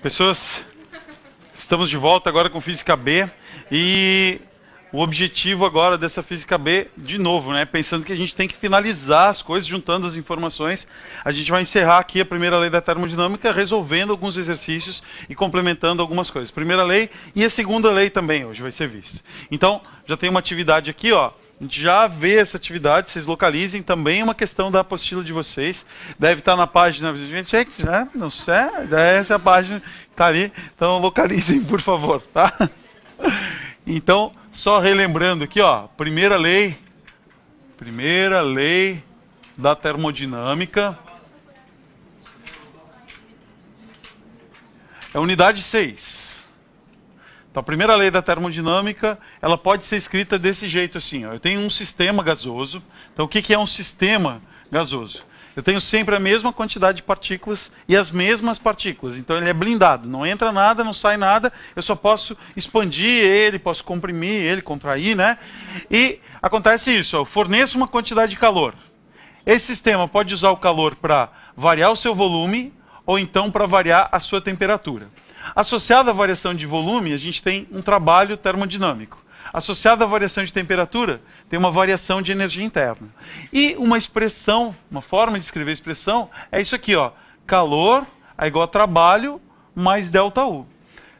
Pessoas, estamos de volta agora com Física B e o objetivo agora dessa Física B, de novo, né, pensando que a gente tem que finalizar as coisas, juntando as informações, a gente vai encerrar aqui a primeira lei da termodinâmica, resolvendo alguns exercícios e complementando algumas coisas. Primeira lei e a segunda lei também hoje vai ser vista. Então, já tem uma atividade aqui, ó. A gente já vê essa atividade, vocês localizem também uma questão da apostila de vocês. Deve estar na página, gente, né? Não sei, essa é a página que está ali. Então localizem, por favor, tá? Então, só relembrando aqui, ó, primeira lei da termodinâmica. É a unidade 6. Então, a primeira lei da termodinâmica, ela pode ser escrita desse jeito assim, ó. Eu tenho um sistema gasoso. Então, o que é um sistema gasoso? Eu tenho sempre a mesma quantidade de partículas e as mesmas partículas. Então, ele é blindado. Não entra nada, não sai nada. Eu só posso expandir ele, posso comprimir ele, contrair, né? E acontece isso, ó, eu forneço uma quantidade de calor. Esse sistema pode usar o calor para variar o seu volume ou então para variar a sua temperatura. Associado à variação de volume, a gente tem um trabalho termodinâmico. Associado à variação de temperatura, tem uma variação de energia interna. E uma expressão, uma forma de escrever a expressão, é isso aqui, ó. Calor é igual a trabalho mais ΔU.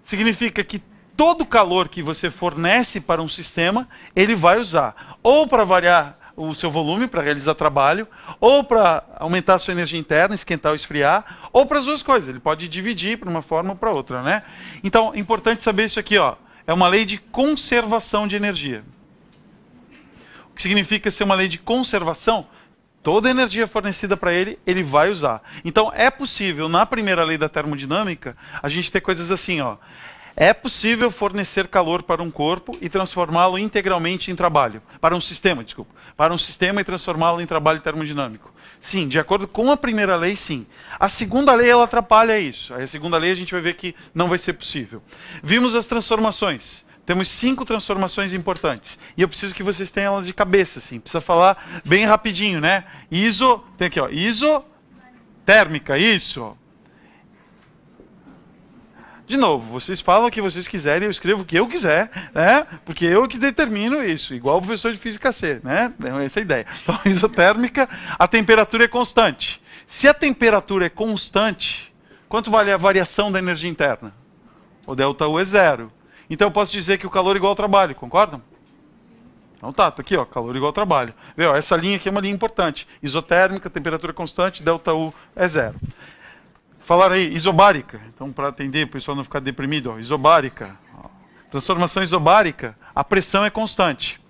Significa que todo calor que você fornece para um sistema, ele vai usar ou para variar o seu volume, para realizar trabalho, ou para aumentar a sua energia interna, esquentar ou esfriar, ou para as duas coisas. Ele pode dividir para uma forma ou para outra, né? Então, é importante saber isso aqui, ó. É uma lei de conservação de energia. O que significa ser uma lei de conservação? Toda a energia fornecida para ele, ele vai usar. Então, é possível, na primeira lei da termodinâmica, a gente ter coisas assim, ó. É possível fornecer calor para um corpo e transformá-lo integralmente em trabalho. Para um sistema, desculpa. Para um sistema e transformá-lo em trabalho termodinâmico. Sim, de acordo com a primeira lei, sim. A segunda lei, ela atrapalha isso. Aí a segunda lei a gente vai ver que não vai ser possível. Vimos as transformações. Temos 5 transformações importantes. E eu preciso que vocês tenham elas de cabeça, assim. Precisa falar bem rapidinho, né? Tem aqui, ó. Isotérmica, isso, ó. De novo, vocês falam o que vocês quiserem, eu escrevo o que eu quiser, né? Porque eu que determino isso, igual o professor de Física C, né? Essa é a ideia. Então, isotérmica, a temperatura é constante. Se a temperatura é constante, quanto vale a variação da energia interna? O ΔU é 0. Então, eu posso dizer que o calor é igual ao trabalho, concordam? Então tá aqui, ó, calor igual ao trabalho. Vê, ó, essa linha aqui é uma linha importante. Isotérmica, temperatura constante, ΔU é 0. Falaram aí, isobárica. Então, para atender, o pessoal não ficar deprimido, ó, isobárica. Ó. Transformação isobárica, a pressão é constante.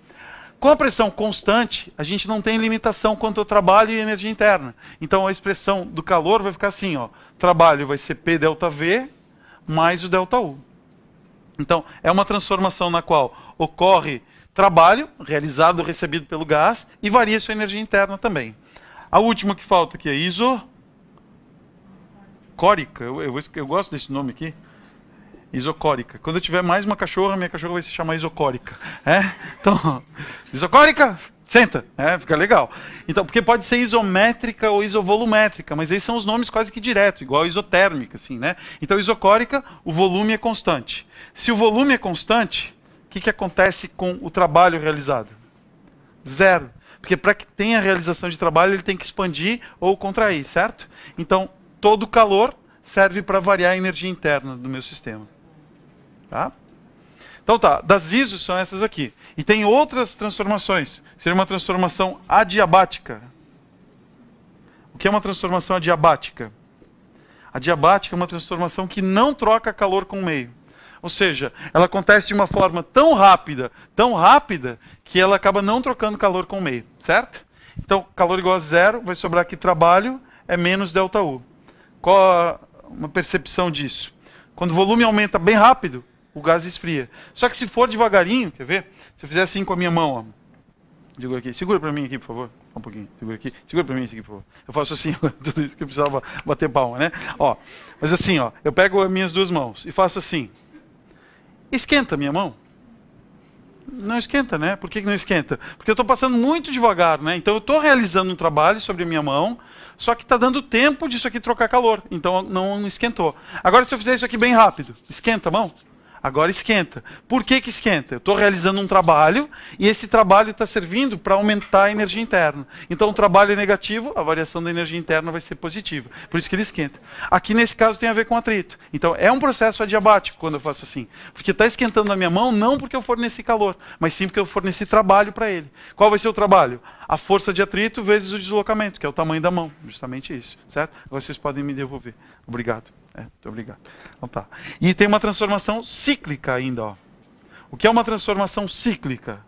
Com a pressão constante, a gente não tem limitação quanto ao trabalho e energia interna. Então, a expressão do calor vai ficar assim, ó. Trabalho vai ser P∆V mais o ΔU. Então, é uma transformação na qual ocorre trabalho, realizado ou recebido pelo gás, e varia sua energia interna também. A última que falta aqui é isocórica, eu gosto desse nome aqui, isocórica. Quando eu tiver mais uma cachorra, minha cachorra vai se chamar isocórica. Então, isocórica, senta, fica legal. Então, porque pode ser isométrica ou isovolumétrica, mas esses são os nomes quase que diretos, igual isotérmica, assim, né? Então, isocórica, o volume é constante. Se o volume é constante, o que acontece com o trabalho realizado? 0. Porque para que tenha realização de trabalho, ele tem que expandir ou contrair, certo? Então, todo o calor serve para variar a energia interna do meu sistema. Tá? Então tá, das isos são essas aqui. E tem outras transformações. Seria uma transformação adiabática. O que é uma transformação adiabática? Adiabática é uma transformação que não troca calor com o meio. Ou seja, ela acontece de uma forma tão rápida, que ela acaba não trocando calor com o meio, certo? Então, calor igual a 0, vai sobrar aqui trabalho, é menos ΔU. Qual uma percepção disso? Quando o volume aumenta bem rápido, o gás esfria. Só que se for devagarinho, quer ver? Se eu fizer assim com a minha mão, ó. Digo aqui, segura para mim aqui, por favor. Um pouquinho, segura aqui. Segura para mim isso aqui, por favor. Eu faço assim, tudo isso que eu precisava bater palma, né? Ó, mas assim, ó, eu pego as minhas duas mãos e faço assim. Esquenta a minha mão. Não esquenta, né? Por que não esquenta? Porque eu estou passando muito devagar, né? Então eu estou realizando um trabalho sobre a minha mão, só que está dando tempo disso aqui trocar calor. Então não esquentou. Agora se eu fizer isso aqui bem rápido, esquenta a mão? Agora esquenta. Por que esquenta? Eu estou realizando um trabalho e esse trabalho está servindo para aumentar a energia interna. Então o trabalho é negativo, a variação da energia interna vai ser positiva. Por isso que ele esquenta. Aqui nesse caso tem a ver com atrito. Então é um processo adiabático quando eu faço assim. Porque está esquentando a minha mão não porque eu forneci calor, mas sim porque eu forneci trabalho para ele. Qual vai ser o trabalho? A força de atrito vezes o deslocamento, que é o tamanho da mão. Justamente isso, certo? Agora vocês podem me devolver. Obrigado. Muito obrigado. Então tá. E tem uma transformação cíclica ainda. Ó. O que é uma transformação cíclica?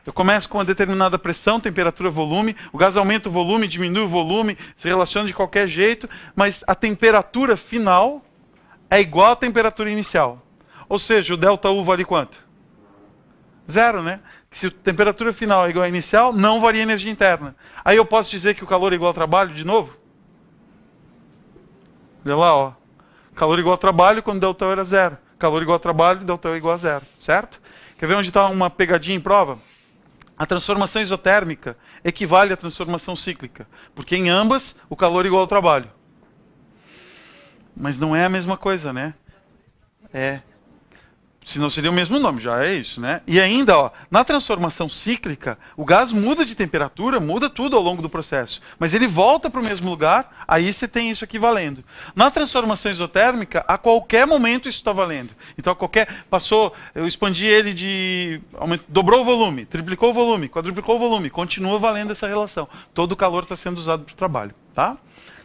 Eu começo com uma determinada pressão, temperatura, volume. O gás aumenta o volume, diminui o volume, se relaciona de qualquer jeito, mas a temperatura final é igual à temperatura inicial. Ou seja, o ΔU vale quanto? Zero, né? Se a temperatura final é igual à inicial, não varia a energia interna. Aí eu posso dizer que o calor é igual ao trabalho de novo? Olha lá, ó. Calor igual ao trabalho quando ΔU era zero. Calor igual ao trabalho, ΔU é igual a zero. Certo? Quer ver onde está uma pegadinha em prova? A transformação isotérmica equivale à transformação cíclica. Porque em ambas, o calor é igual ao trabalho. Mas não é a mesma coisa, né? É. Senão seria o mesmo nome, já é isso, né? E ainda, ó, na transformação cíclica, o gás muda de temperatura, muda tudo ao longo do processo. Mas ele volta para o mesmo lugar, aí você tem isso aqui valendo. Na transformação isotérmica, a qualquer momento isso está valendo. Então, a qualquer... Passou, eu expandi ele de... Dobrou o volume, triplicou o volume, quadruplicou o volume, continua valendo essa relação. Todo o calor está sendo usado para o trabalho, tá?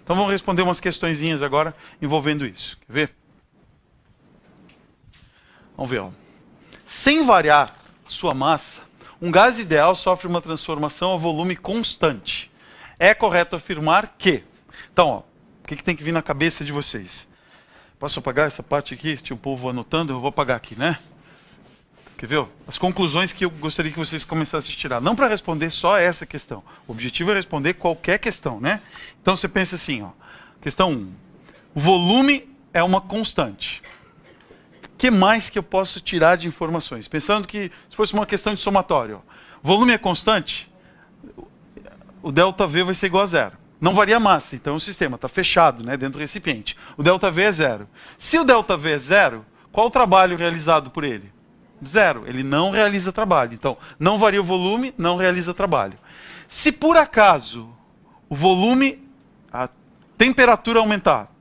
Então, vamos responder umas questõezinhas agora envolvendo isso. Quer ver? Vamos ver. Ó. Sem variar sua massa, um gás ideal sofre uma transformação a volume constante. É correto afirmar que... Então, ó, o que tem que vir na cabeça de vocês? Posso apagar essa parte aqui? Tinha o povo anotando, eu vou apagar aqui, né? Quer ver? Ó? As conclusões que eu gostaria que vocês começassem a tirar. Não para responder só essa questão. O objetivo é responder qualquer questão, né? Então, você pensa assim, ó. Questão 1. O volume é uma constante. O que mais que eu posso tirar de informações? Pensando que se fosse uma questão de somatório. Ó. Volume é constante, o ΔV vai ser igual a zero. Não varia a massa, então o sistema está fechado, né, dentro do recipiente. O ΔV é zero. Se o ΔV é zero, qual o trabalho realizado por ele? Zero. Ele não realiza trabalho. Então, não varia o volume, não realiza trabalho. Se por acaso o volume, a temperatura aumentar,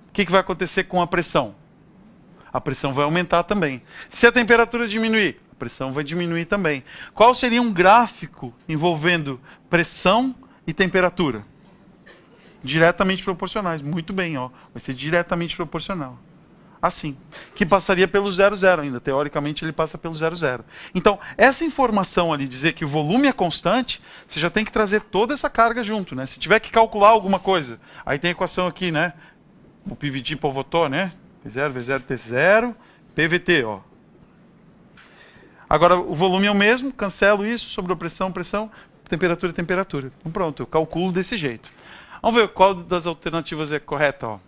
o que vai acontecer com a pressão? A pressão vai aumentar também. Se a temperatura diminuir, a pressão vai diminuir também. Qual seria um gráfico envolvendo pressão e temperatura? Diretamente proporcionais. Muito bem, ó. Vai ser diretamente proporcional. Assim. Que passaria pelo 0, 0 ainda. Teoricamente, ele passa pelo 0, 0. Então, essa informação ali, dizer que o volume é constante, você já tem que trazer toda essa carga junto, né? Se tiver que calcular alguma coisa, aí tem a equação aqui, né? O PVT Povotor, né? V0, V0, T0, PVT, ó. Agora, o volume é o mesmo, cancelo isso, sobrou pressão, pressão, temperatura, temperatura. Então pronto, eu calculo desse jeito. Vamos ver qual das alternativas é correta, ó.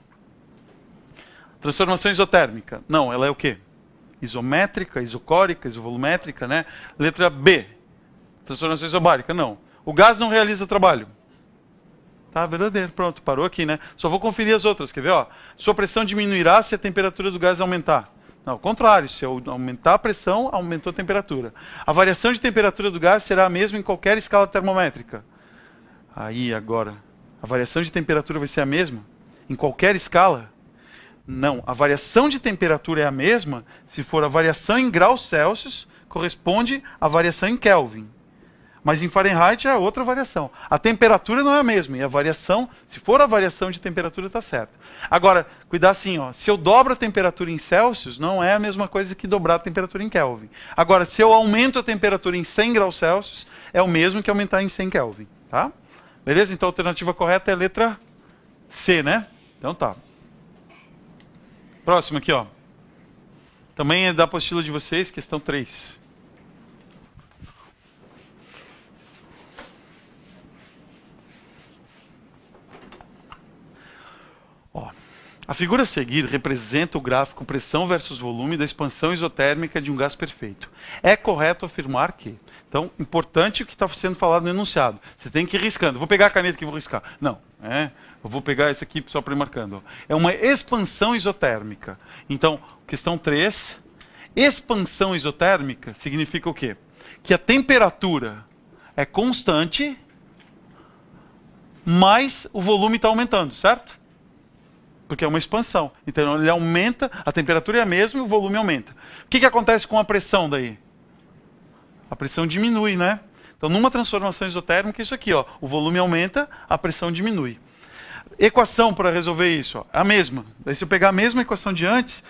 Transformação isotérmica. Não, ela é o quê? Isométrica, isocórica, isovolumétrica, né? Letra B. Transformação isobárica, não. O gás não realiza trabalho. Tá, verdadeiro. Pronto, parou aqui, né? Só vou conferir as outras, quer ver? Ó? Sua pressão diminuirá se a temperatura do gás aumentar. Não, ao contrário, se eu aumentar a pressão, aumentou a temperatura. A variação de temperatura do gás será a mesma em qualquer escala termométrica. Aí, agora, a variação de temperatura vai ser a mesma em qualquer escala? Não, a variação de temperatura é a mesma se for a variação em graus Celsius corresponde à variação em Kelvin. Mas em Fahrenheit é outra variação. A temperatura não é a mesma. E a variação, se for a variação de temperatura, está certo. Agora, cuidar assim, ó, se eu dobro a temperatura em Celsius, não é a mesma coisa que dobrar a temperatura em Kelvin. Agora, se eu aumento a temperatura em 100 graus Celsius, é o mesmo que aumentar em 100 Kelvin. Tá? Beleza? Então a alternativa correta é a letra C, né? Então tá. Próximo aqui, ó. Também é da apostila de vocês, questão 3. A figura a seguir representa o gráfico pressão versus volume da expansão isotérmica de um gás perfeito. É correto afirmar que... Então, importante o que está sendo falado no enunciado. Você tem que ir riscando. Vou pegar a caneta que vou riscar. Não, eu vou pegar esse aqui só para ir marcando. É uma expansão isotérmica. Então, questão 3. Expansão isotérmica significa o quê? Que a temperatura é constante, mas o volume está aumentando, certo? Porque é uma expansão. Então ele aumenta, a temperatura é a mesma e o volume aumenta. O que acontece com a pressão daí? A pressão diminui, né? Então numa transformação isotérmica, isso aqui, ó, o volume aumenta, a pressão diminui. Equação para resolver isso, ó, é a mesma. Daí se eu pegar a mesma equação de antes,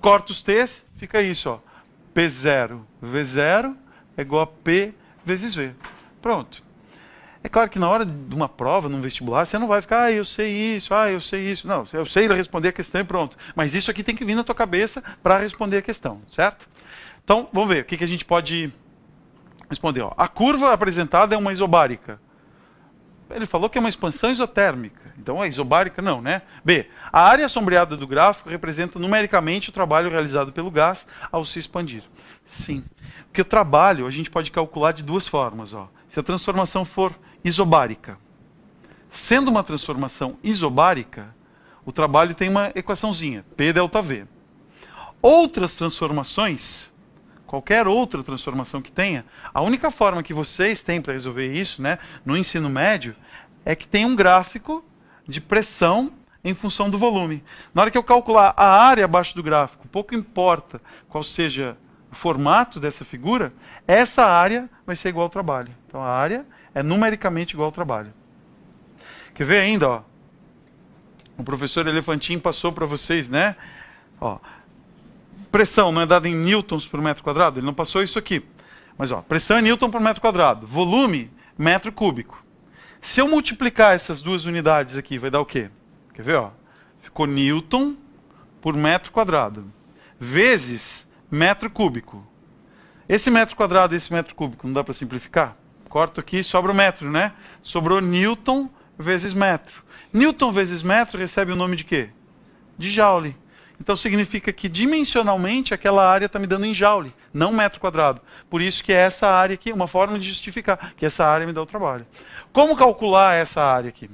corto os t's, fica isso, ó. P0 V0 é igual a P vezes V. Pronto. É claro que na hora de uma prova, num vestibular, você não vai ficar, eu sei isso, eu sei isso. Não, eu sei responder a questão e pronto. Mas isso aqui tem que vir na tua cabeça para responder a questão, certo? Então, vamos ver o que a gente pode responder. Ó. A curva apresentada é uma isobárica. Ele falou que é uma expansão isotérmica. Então, é isobárica? Não, né? B. A área sombreada do gráfico representa numericamente o trabalho realizado pelo gás ao se expandir. Sim. Porque o trabalho a gente pode calcular de duas formas. Ó. Se a transformação for isobárica. Sendo uma transformação isobárica, o trabalho tem uma equaçãozinha, P delta V. Outras transformações, qualquer outra transformação que tenha, a única forma que vocês têm para resolver isso, né, no ensino médio, é que tem um gráfico de pressão em função do volume. Na hora que eu calcular a área abaixo do gráfico, pouco importa qual seja o formato dessa figura, essa área vai ser igual ao trabalho. Então a área é numericamente igual ao trabalho. Quer ver ainda? Ó? O professor Elefantin passou para vocês, né? Ó, pressão não é dada em newtons por metro quadrado? Ele não passou isso aqui. Mas ó, pressão é newton por metro quadrado. Volume, metro cúbico. Se eu multiplicar essas duas unidades aqui, vai dar o quê? Quer ver? Ó? Ficou newton por metro quadrado. Vezes metro cúbico. Esse metro quadrado e esse metro cúbico, não dá para simplificar? Corto aqui e sobra o metro, né? Sobrou newton vezes metro. Newton vezes metro recebe o nome de quê? De joule. Então significa que dimensionalmente aquela área está me dando em joule, não metro quadrado. Por isso que é essa área aqui, uma forma de justificar que essa área me dá o trabalho. Como calcular essa área aqui?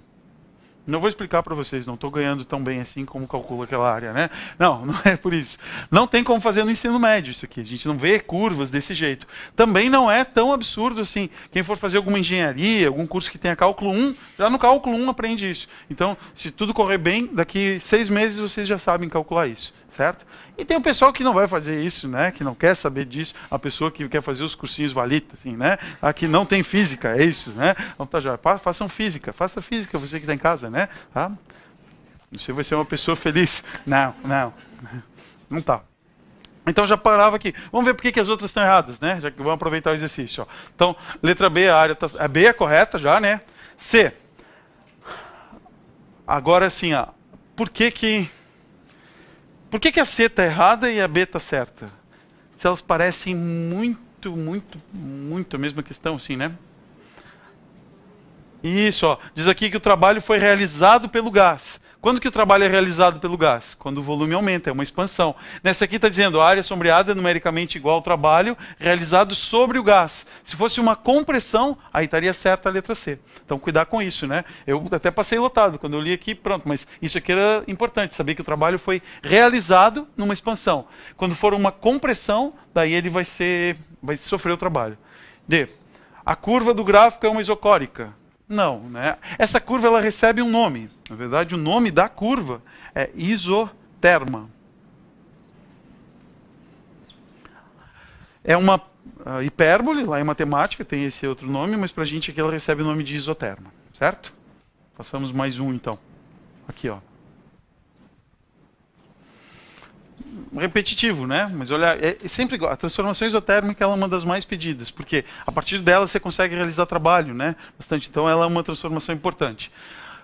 Não vou explicar para vocês, não estou ganhando tão bem assim como calcula aquela área, né? Não, não é por isso. Não tem como fazer no ensino médio isso aqui. A gente não vê curvas desse jeito. Também não é tão absurdo assim. Quem for fazer alguma engenharia, algum curso que tenha cálculo 1, já no cálculo 1 aprende isso. Então, se tudo correr bem, daqui 6 meses vocês já sabem calcular isso, certo? E tem o pessoal que não vai fazer isso, né? Que não quer saber disso. A pessoa que quer fazer os cursinhos valita, assim, né? Aqui não tem física, é isso, né? Então tá já. Façam física, faça física, você que está em casa, né? Tá? Você vai ser uma pessoa feliz. Não, não. Não tá. Então já parava aqui. Vamos ver por que as outras estão erradas, né? Já que vamos aproveitar o exercício. Ó. Então, letra B, a área tá, a B é correta já, né? C. Agora assim, ó, por que a C está errada e a B está certa? Se elas parecem muito a mesma questão, assim, né? Isso, ó. Diz aqui que o trabalho foi realizado pelo gás. Quando que o trabalho é realizado pelo gás? Quando o volume aumenta, é uma expansão. Nessa aqui está dizendo, a área sombreada é numericamente igual ao trabalho realizado sobre o gás. Se fosse uma compressão, aí estaria certa a letra C. Então, cuidar com isso, né? Eu até passei lotado quando eu li aqui, pronto. Mas isso aqui era importante, saber que o trabalho foi realizado numa expansão. Quando for uma compressão, daí ele vai sofrer o trabalho. D. A curva do gráfico é uma isocórica. Não, né? Essa curva ela recebe um nome. Na verdade, o nome da curva é isoterma. É uma hipérbole, lá em matemática tem esse outro nome, mas para a gente aqui ela recebe o nome de isoterma, certo? Passamos mais um então. Aqui, ó. Repetitivo, né? Mas olha, é sempre igual. A transformação isotérmica ela é uma das mais pedidas, porque a partir dela você consegue realizar trabalho, né? Bastante. Então ela é uma transformação importante.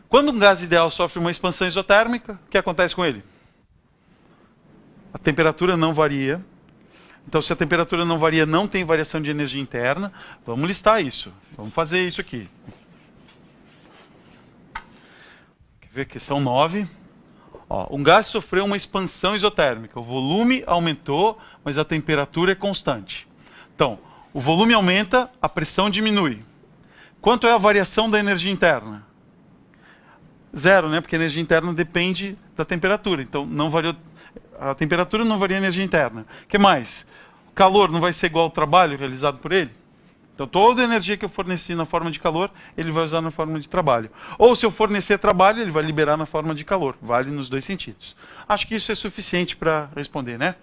Quando um gás ideal sofre uma expansão isotérmica, o que acontece com ele? A temperatura não varia. Então, se a temperatura não varia, não tem variação de energia interna. Vamos listar isso. Vamos fazer isso aqui. Quer ver? Questão 9. Ó, um gás sofreu uma expansão isotérmica. O volume aumentou, mas a temperatura é constante. Então, o volume aumenta, a pressão diminui. Quanto é a variação da energia interna? Zero, né? Porque a energia interna depende da temperatura. Então, não variou, a temperatura não varia a energia interna. O que mais? O calor não vai ser igual ao trabalho realizado por ele? Então, toda a energia que eu forneci na forma de calor, ele vai usar na forma de trabalho. Ou se eu fornecer trabalho, ele vai liberar na forma de calor. Vale nos dois sentidos. Acho que isso é suficiente para responder, né?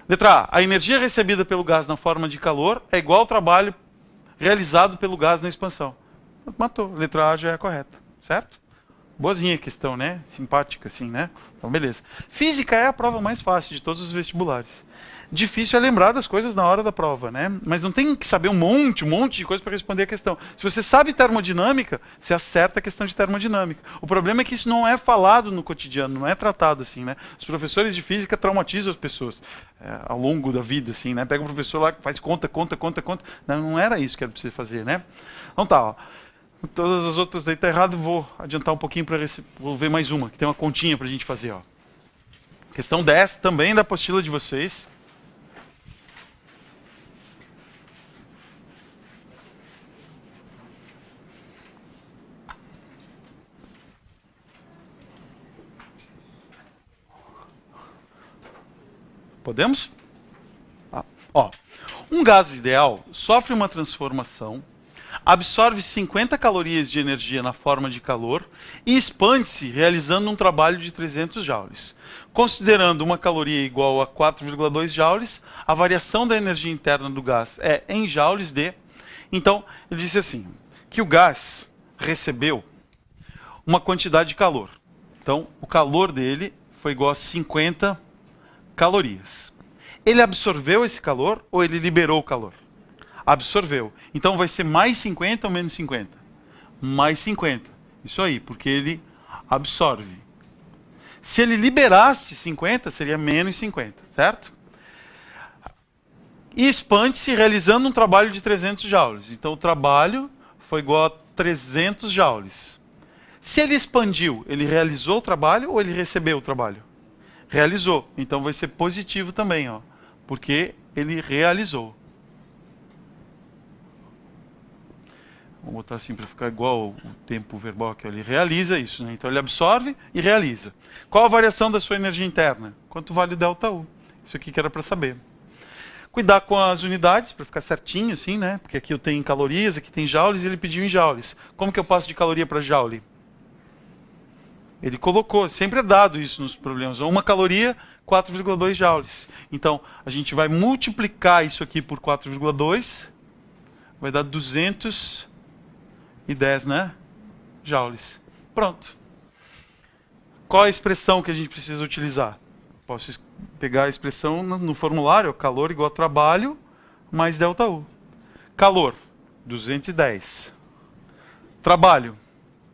Letra A. A energia recebida pelo gás na forma de calor é igual ao trabalho realizado pelo gás na expansão. Matou. Letra A já é a correta. Certo? Boazinha a questão, né? Simpática, assim, né? Então, beleza. Física é a prova mais fácil de todos os vestibulares. Difícil é lembrar das coisas na hora da prova, né? Mas não tem que saber um monte de coisa para responder a questão. Se você sabe termodinâmica, você acerta a questão de termodinâmica. O problema é que isso não é falado no cotidiano, não é tratado assim, né? Os professores de física traumatizam as pessoas ao longo da vida, assim, né? Pega o professor lá, faz conta. Não era isso que era para você fazer, né? Então tá, ó. Todas as outras daí tá errado, vou adiantar um pouquinho para ver mais uma, que tem uma continha para a gente fazer, ó. Questão 10, também da apostila de vocês. Podemos? Ah, ó, um gás ideal sofre uma transformação, absorve 50 calorias de energia na forma de calor e expande-se realizando um trabalho de 300 joules. Considerando uma caloria igual a 4,2 joules, a variação da energia interna do gás é em joules de... Então, ele disse assim, que o gás recebeu uma quantidade de calor. Então, o calor dele foi igual a 50 calorias. Ele absorveu esse calor ou ele liberou o calor? Absorveu. Então vai ser mais 50 ou menos 50? Mais 50. Isso aí, porque ele absorve. Se ele liberasse 50, seria menos 50, certo? E expande-se realizando um trabalho de 300 joules. Então o trabalho foi igual a 300 joules. Se ele expandiu, ele realizou o trabalho ou ele recebeu o trabalho? Realizou. Então vai ser positivo também, ó, porque ele realizou. Vamos botar assim para ficar igual o tempo verbal aqui. Ele realiza isso, né? Então ele absorve e realiza. Qual a variação da sua energia interna? Quanto vale ΔU? Isso aqui que era para saber. Cuidar com as unidades, para ficar certinho, assim, né? Porque aqui eu tenho calorias, aqui tem joules, e ele pediu em joules. Como que eu passo de caloria para joule? Ele colocou, sempre é dado isso nos problemas. Uma caloria, 4,2 joules. Então, a gente vai multiplicar isso aqui por 4,2, vai dar 210, né? Joules. Pronto. Qual a expressão que a gente precisa utilizar? Posso pegar a expressão no formulário, calor igual a trabalho mais ΔU. Calor, 210. Trabalho.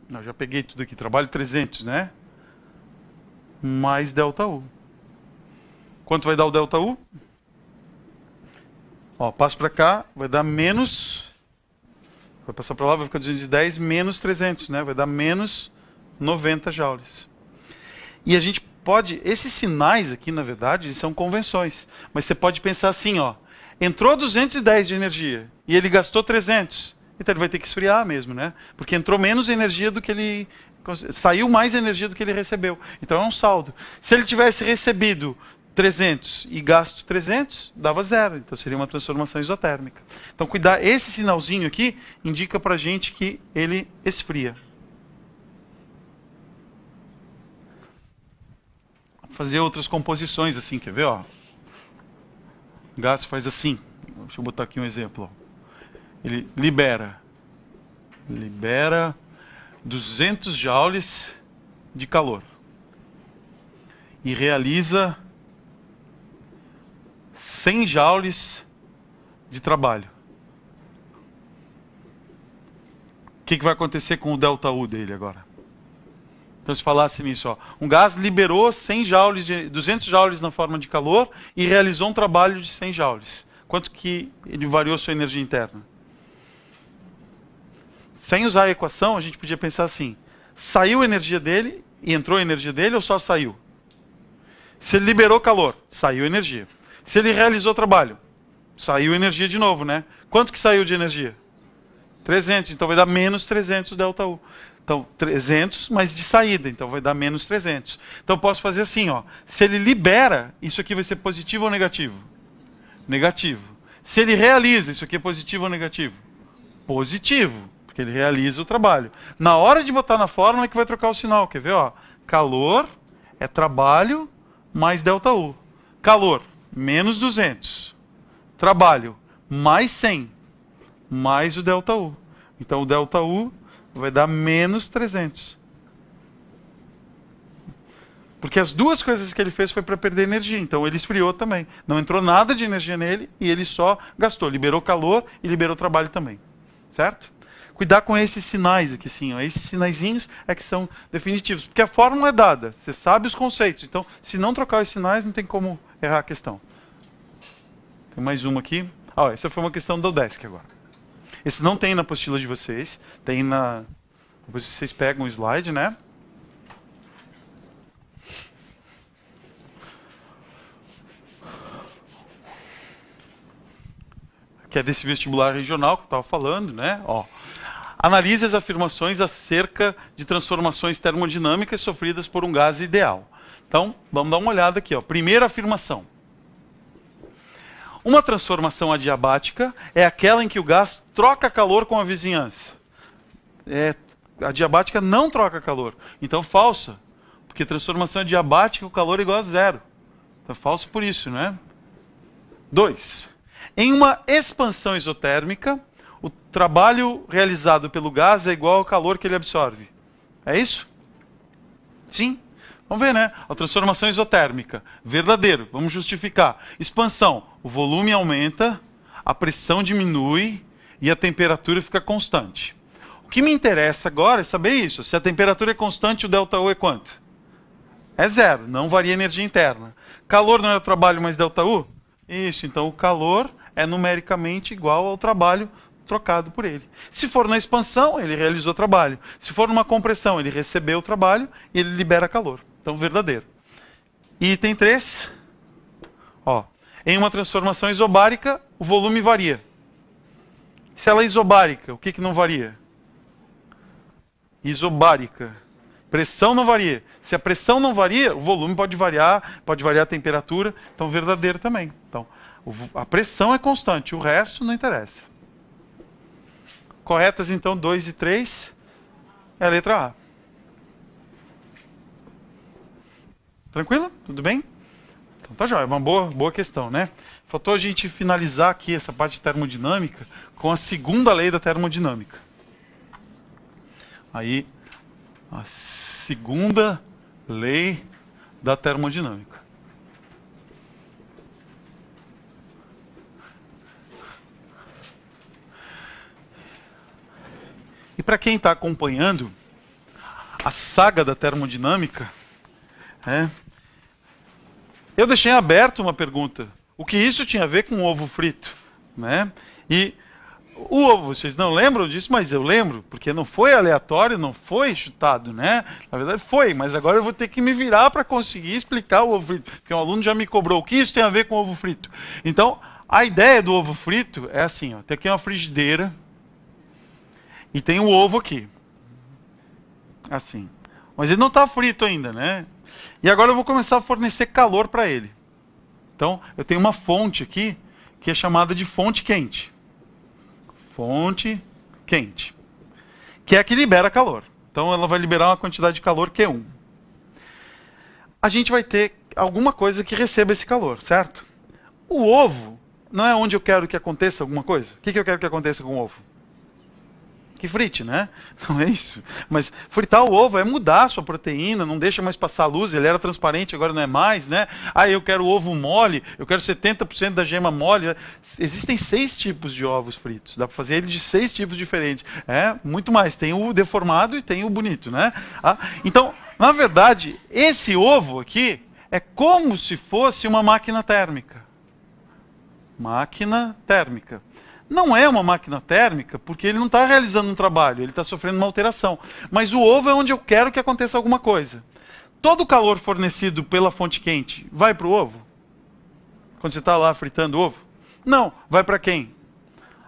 Não, já peguei tudo aqui. Trabalho 300, né? Mais ΔU. Quanto vai dar o ΔU? Ó, passo para cá, vai dar menos... Vai passar para lá, vai ficar 210 menos 300, né? Vai dar menos 90 joules. E a gente pode... Esses sinais aqui, na verdade, eles são convenções. Mas você pode pensar assim, ó. Entrou 210 de energia e ele gastou 300. Então ele vai ter que esfriar mesmo, né? Porque entrou menos energia do que ele... Saiu mais energia do que ele recebeu. Então é um saldo. Se ele tivesse recebido 300 e gasto 300, dava zero. Então seria uma transformação isotérmica. Então cuidar, esse sinalzinho aqui indica pra gente que ele esfria. Vou fazer outras composições assim, quer ver? Ó? O gás faz assim. Deixa eu botar aqui um exemplo. Ó. Ele libera 200 joules de calor e realiza 100 joules de trabalho. O que vai acontecer com o ΔU dele agora? Então, se falasse nisso, ó, um gás liberou 100 joules 200 joules na forma de calor e realizou um trabalho de 100 joules. Quanto que ele variou sua energia interna? Sem usar a equação, a gente podia pensar assim, saiu a energia dele e entrou a energia dele ou só saiu? Se ele liberou calor, saiu energia. Se ele realizou trabalho, saiu energia de novo, né? Quanto que saiu de energia? 300, então vai dar menos 300 ΔU. Então, 300, mas de saída, então vai dar menos 300. Então, eu posso fazer assim, ó. Se ele libera, isso aqui vai ser positivo ou negativo? Negativo. Se ele realiza, isso aqui é positivo ou negativo? Positivo, porque ele realiza o trabalho. Na hora de botar na fórmula é que vai trocar o sinal. Quer ver, ó? Calor é trabalho mais ΔU. Calor, menos 200. Trabalho, mais 100. Mais o ΔU. Então, o ΔU vai dar menos 300. Porque as duas coisas que ele fez foi para perder energia. Então ele esfriou também. Não entrou nada de energia nele e ele só gastou. Liberou calor e liberou trabalho também. Certo? Cuidar com esses sinais aqui, sim. Ó. Esses sinaizinhos é que são definitivos. Porque a fórmula é dada. Você sabe os conceitos. Então, se não trocar os sinais, não tem como errar a questão. Tem mais uma aqui. Ah, essa foi uma questão do Udesc agora. Esse não tem na apostila de vocês. Tem na... Depois vocês pegam o slide, né? Que é desse vestibular regional que eu estava falando, né? Ó, analise as afirmações acerca de transformações termodinâmicas sofridas por um gás ideal. Então, vamos dar uma olhada aqui. Ó. Primeira afirmação. Uma transformação adiabática é aquela em que o gás troca calor com a vizinhança. A adiabática não troca calor. Então, falsa. Porque transformação adiabática, o calor é igual a zero. Então, falso por isso, né? 2. Em uma expansão isotérmica, o trabalho realizado pelo gás é igual ao calor que ele absorve. É isso? Sim. Vamos ver, né? A transformação isotérmica. Verdadeiro. Vamos justificar. Expansão. O volume aumenta, a pressão diminui e a temperatura fica constante. O que me interessa agora é saber isso. Se a temperatura é constante, o ΔU é quanto? É zero. Não varia energia interna. Calor não é o trabalho mais ΔU? Isso. Então, o calor é numericamente igual ao trabalho trocado por ele. Se for na expansão, ele realizou trabalho. Se for numa compressão, ele recebeu o trabalho e ele libera calor. Então, verdadeiro. Item 3. Ó, em uma transformação isobárica, o volume varia. Se ela é isobárica, o que não varia? Isobárica. Pressão não varia. Se a pressão não varia, o volume pode variar a temperatura. Então, verdadeiro também. Então, a pressão é constante, o resto não interessa. Corretas, então, 2 e 3 é a letra A. Tranquilo? Tudo bem? Então tá jóia, é uma boa questão, né? Faltou a gente finalizar aqui essa parte de termodinâmica com a segunda lei da termodinâmica. Aí, a segunda lei da termodinâmica. E para quem está acompanhando a saga da termodinâmica, eu deixei aberto uma pergunta. O que isso tinha a ver com o ovo frito? Né? E o ovo, vocês não lembram disso, mas eu lembro, porque não foi aleatório, não foi chutado, né? Na verdade foi, mas agora eu vou ter que me virar para conseguir explicar o ovo frito, porque um aluno já me cobrou o que isso tem a ver com o ovo frito. Então, a ideia do ovo frito é assim, ó, tem aqui uma frigideira e tem um ovo aqui. Assim. Mas ele não está frito ainda, né? E agora eu vou começar a fornecer calor para ele. Então, eu tenho uma fonte aqui, que é chamada de fonte quente. Fonte quente. Que é a que libera calor. Então, ela vai liberar uma quantidade de calor Q1. A gente vai ter alguma coisa que receba esse calor, certo? O ovo não é onde eu quero que aconteça alguma coisa. O que eu quero que aconteça com o ovo? Que frite, né? Não é isso. Mas fritar o ovo é mudar a sua proteína, não deixa mais passar luz, ele era transparente, agora não é mais, né? Ah, eu quero ovo mole, eu quero 70% da gema mole. Existem 6 tipos de ovos fritos, dá para fazer ele de 6 tipos diferentes. É, muito mais. Tem o deformado e tem o bonito, né? Ah, então, na verdade, esse ovo aqui é como se fosse uma máquina térmica. Máquina térmica. Não é uma máquina térmica, porque ele não está realizando um trabalho, ele está sofrendo uma alteração. Mas o ovo é onde eu quero que aconteça alguma coisa. todo o calor fornecido pela fonte quente vai para o ovo? Quando você está lá fritando ovo? Não, vai para quem?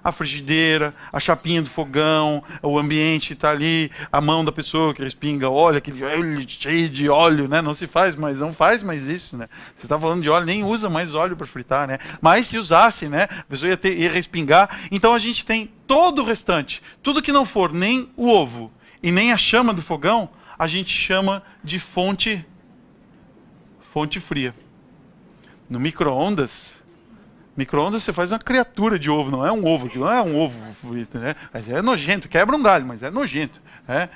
A frigideira, a chapinha do fogão, o ambiente está ali, a mão da pessoa que respinga óleo, aquele óleo cheio de óleo, né? Não faz mais isso, né? Você está falando de óleo, nem usa mais óleo para fritar, né? Mas se usasse, né? A pessoa ia respingar. Então a gente tem todo o restante, tudo que não for nem o ovo e nem a chama do fogão, a gente chama de fonte fria. No micro-ondas você faz uma criatura de ovo, não é um ovo, não é um ovo frito, né? Mas é nojento, quebra um galho, mas é nojento. Né?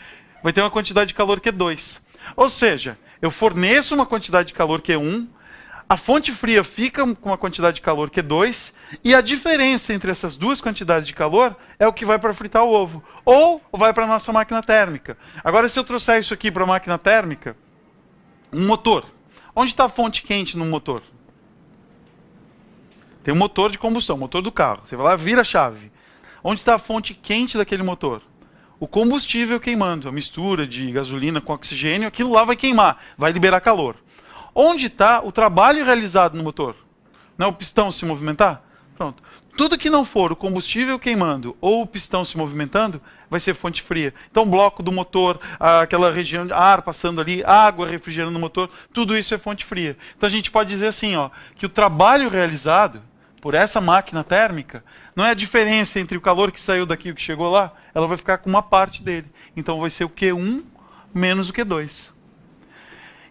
Vai ter uma quantidade de calor Q2. Ou seja, eu forneço uma quantidade de calor Q1, a fonte fria fica com uma quantidade de calor Q2, e a diferença entre essas duas quantidades de calor é o que vai para fritar o ovo. Ou vai para a nossa máquina térmica. Agora, se eu trouxer isso aqui para a máquina térmica, um motor. Onde está a fonte quente no motor? Tem um motor de combustão, motor do carro. Você vai lá, vira a chave. Onde está a fonte quente daquele motor? O combustível queimando, a mistura de gasolina com oxigênio, aquilo lá vai queimar, vai liberar calor. Onde está o trabalho realizado no motor? Não é o pistão se movimentar? Pronto. Tudo que não for o combustível queimando ou o pistão se movimentando, vai ser fonte fria. Então, o bloco do motor, aquela região de ar passando ali, água refrigerando o motor, tudo isso é fonte fria. Então, a gente pode dizer assim, ó, que o trabalho realizado por essa máquina térmica, não é a diferença entre o calor que saiu daqui e o que chegou lá, ela vai ficar com uma parte dele. Então vai ser o Q1 menos o Q2.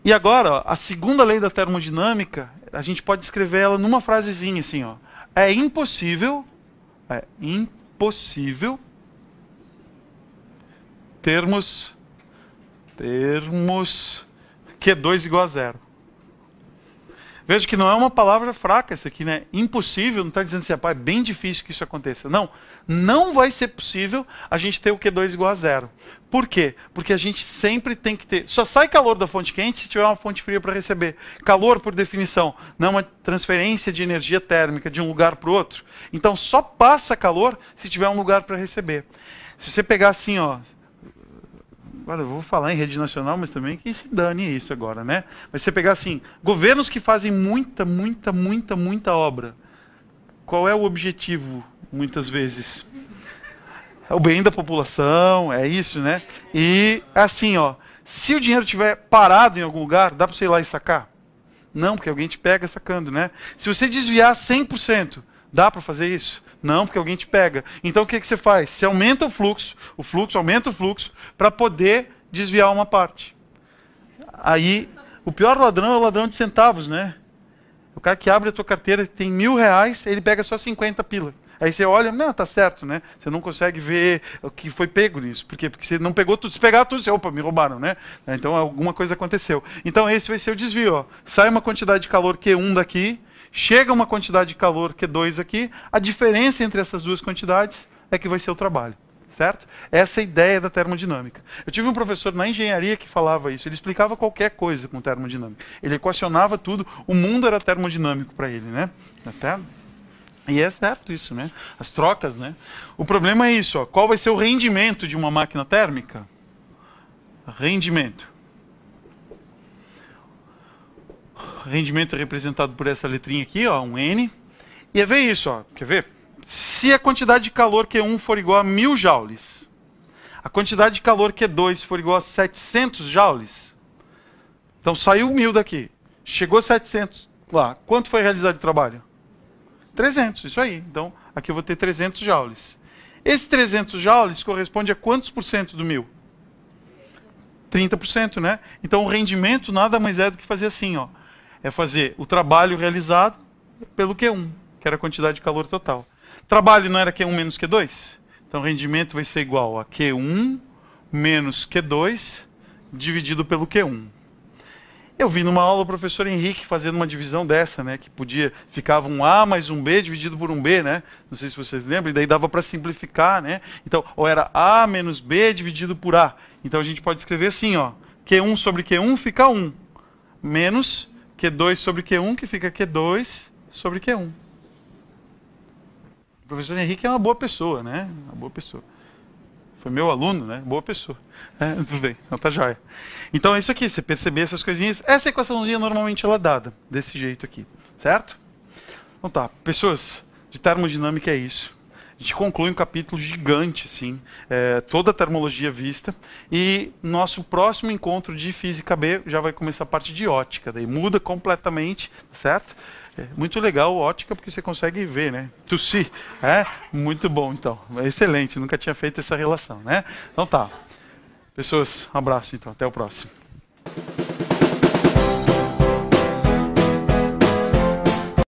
E agora, ó, a segunda lei da termodinâmica, a gente pode escrever ela numa frasezinha assim, ó. É impossível termos Q2 igual a zero. Veja que não é uma palavra fraca essa aqui, né? Impossível, não está dizendo assim, é bem difícil que isso aconteça. Não, não vai ser possível a gente ter o Q2 igual a zero. Por quê? Porque a gente sempre tem que ter... Só sai calor da fonte quente se tiver uma fonte fria para receber. Calor, por definição, não é uma transferência de energia térmica de um lugar para o outro. Então, só passa calor se tiver um lugar para receber. Se você pegar assim, ó... Agora, eu vou falar em rede nacional, mas também que se dane isso agora, né? Mas você pegar assim, governos que fazem muita obra. Qual é o objetivo, muitas vezes? É o bem da população, é isso, né? E assim, ó, se o dinheiro estiver parado em algum lugar, dá para você ir lá e sacar? Não, porque alguém te pega sacando, né? Se você desviar 100%, dá para fazer isso? Não, porque alguém te pega. Então o que você faz? Você aumenta o fluxo aumenta o fluxo, para poder desviar uma parte. Aí, o pior ladrão é o ladrão de centavos, né? O cara que abre a tua carteira, tem R$1.000, ele pega só 50 pila. Aí você olha, não, tá certo, né? Você não consegue ver o que foi pego nisso. Por quê? Porque você não pegou tudo. Se pegar tudo, você, opa, me roubaram, né? Então alguma coisa aconteceu. Então esse vai ser o desvio, ó. Sai uma quantidade de calor Q1 daqui, chega uma quantidade de calor Q2 aqui, a diferença entre essas duas quantidades é que vai ser o trabalho, certo? Essa é a ideia da termodinâmica. Eu tive um professor na engenharia que falava isso, ele explicava qualquer coisa com termodinâmica. Ele equacionava tudo, o mundo era termodinâmico para ele, né? Tá certo? E é certo isso, né? As trocas, né? O problema é isso, ó. Qual vai ser o rendimento de uma máquina térmica? Rendimento. Rendimento é representado por essa letrinha aqui, ó, um N. E é ver isso, ó. Quer ver? Se a quantidade de calor Q1 for igual a 1000 joules, a quantidade de calor Q2 for igual a 700 joules, então saiu 1000 daqui, chegou a 700 lá. Quanto foi realizado de trabalho? 300, isso aí. Então, aqui eu vou ter 300 joules. Esse 300 joules corresponde a quantos por cento do 1000? 30%, né? Então, o rendimento nada mais é do que fazer assim, ó. É fazer o trabalho realizado pelo Q1, que era a quantidade de calor total. Trabalho não era Q1 menos Q2? Então, o rendimento vai ser igual a Q1 menos Q2 dividido pelo Q1. Eu vi numa aula o professor Henrique fazendo uma divisão dessa, né? Que ficava um A mais um B dividido por um B, né? Não sei se vocês lembram, e daí dava para simplificar, né? Então, ou era A menos B dividido por A. Então, a gente pode escrever assim, ó. Q1 sobre Q1 fica 1. Menos Q2 sobre Q1, que fica Q2 sobre Q1. O professor Henrique é uma boa pessoa, né? Uma boa pessoa. Foi meu aluno, né? Boa pessoa. Tudo bem, então tá jóia. Então é isso aqui, você perceber essas coisinhas. Essa equaçãozinha normalmente ela é dada, desse jeito aqui, certo? Então tá, pessoas, de termodinâmica é isso. A gente conclui um capítulo gigante, assim, toda a termologia vista. E nosso próximo encontro de Física B já vai começar a parte de ótica, daí muda completamente, certo? Muito legal ótica, porque você consegue ver, né? Tossir. Muito bom, então. Excelente, nunca tinha feito essa relação, né? Então tá. Pessoas, um abraço, então. Até o próximo.